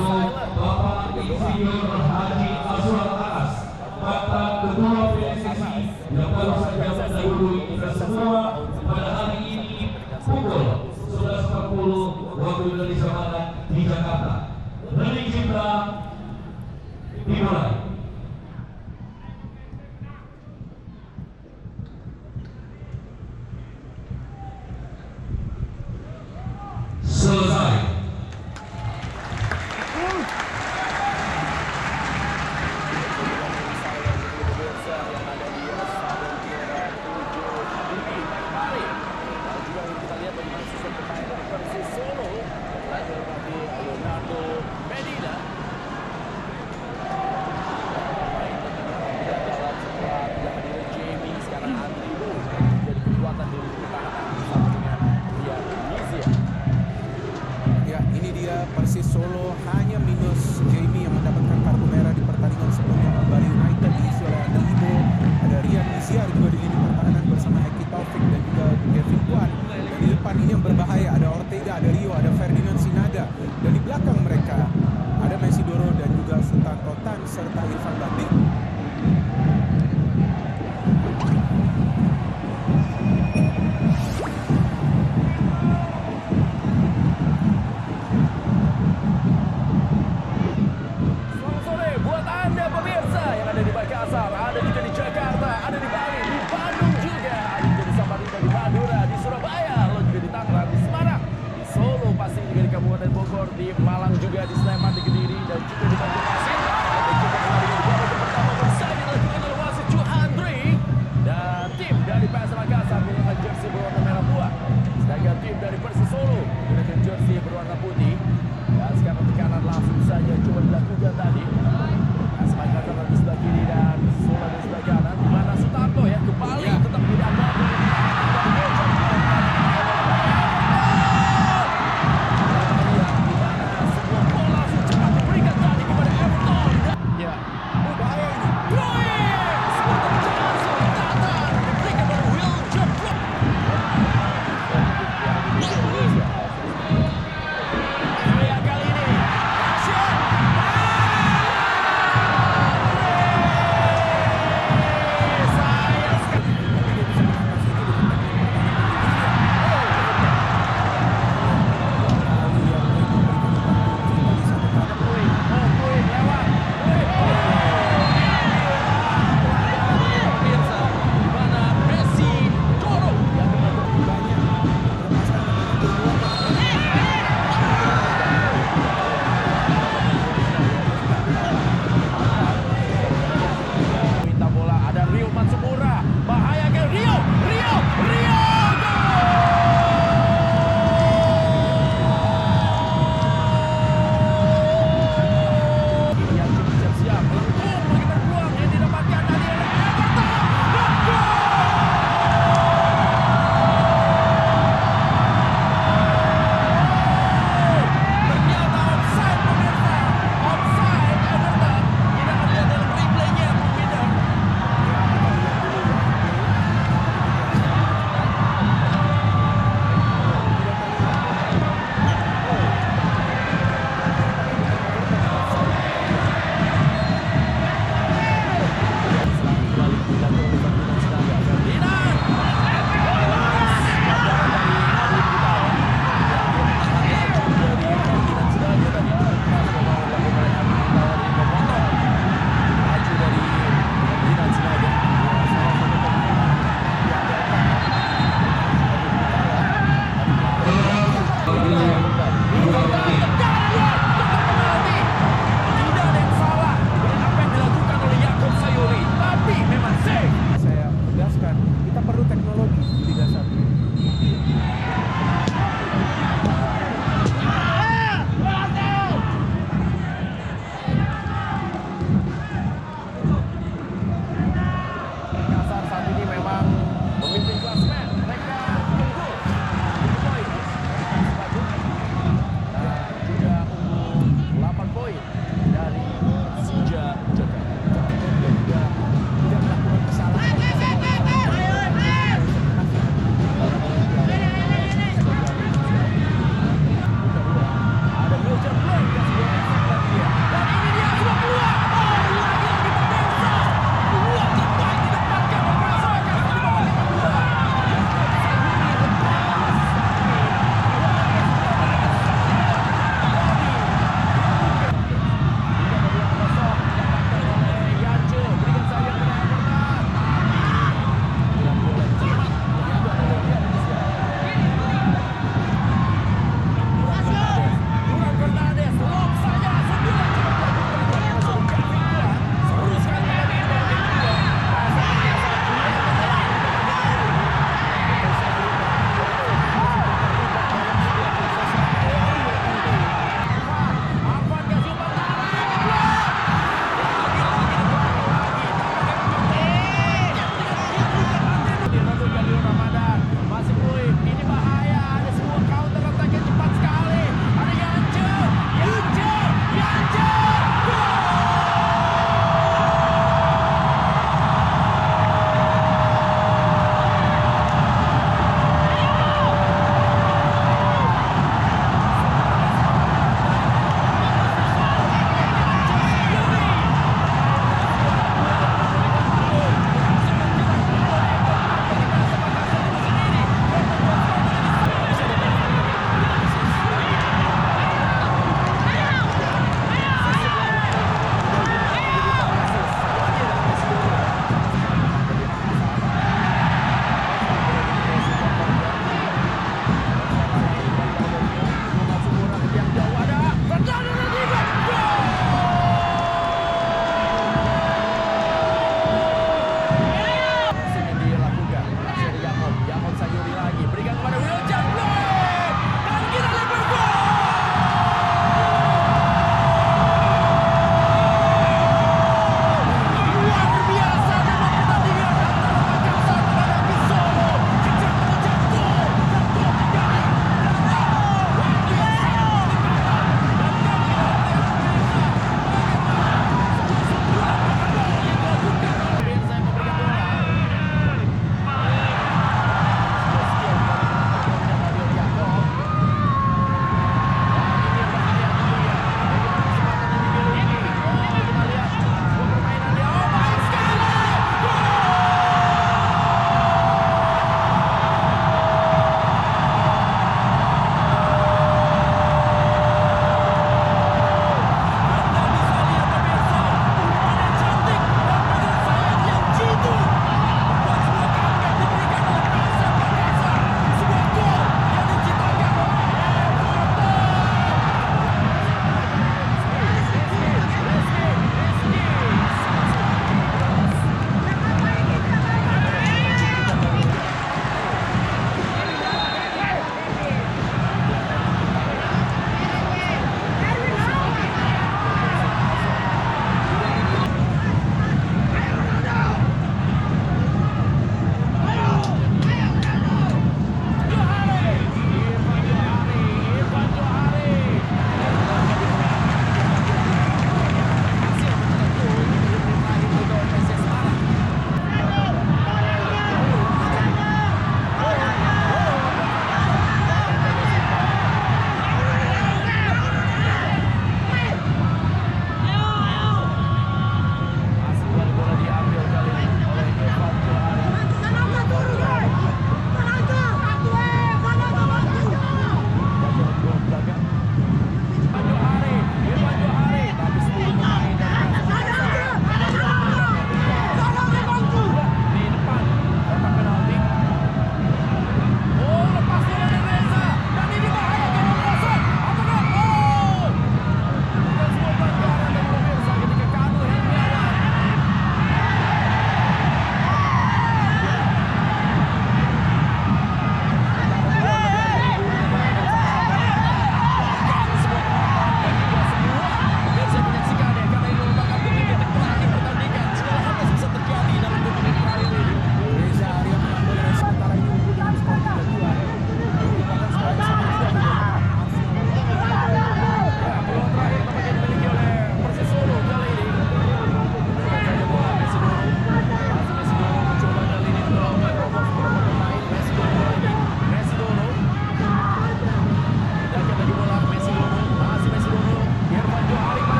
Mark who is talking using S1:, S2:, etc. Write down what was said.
S1: silent.
S2: Bapak Insinyur Haji Azwar Anas, Mantan Ketua PSSI yang baru saja mendahului kita semua pada hari ini pukul 11.40 waktu Indonesia Barat di Jakarta. Running kita dimulai. Selesai.
S3: Persis Solo hanya minus Jamie yang mendapatkan kartu merah di pertandingan sebelumnya. Bali United diisi oleh Andre Ibo, ada Rian Miziar juga di lini pertahanan bersama Eki Taufik dan juga Kevin Kwan. Dan di depan ini yang berbahaya ada Ortega, ada Rio, ada Ferdinand Sinada, dan di belakang mereka ada Mesidoro dan juga Sultan Rotan serta Irfan Bahdim.
S1: Ada juga di Jakarta, ada di Bali, di Bandung juga, ada juga di Samarinda, di Madura, di Surabaya, lo juga di Tangerang, di Semarang, di Solo, pasti juga di Kabupaten Bogor, di Malang juga, di Sleman, di Kediri, dan juga di Banjarmasin.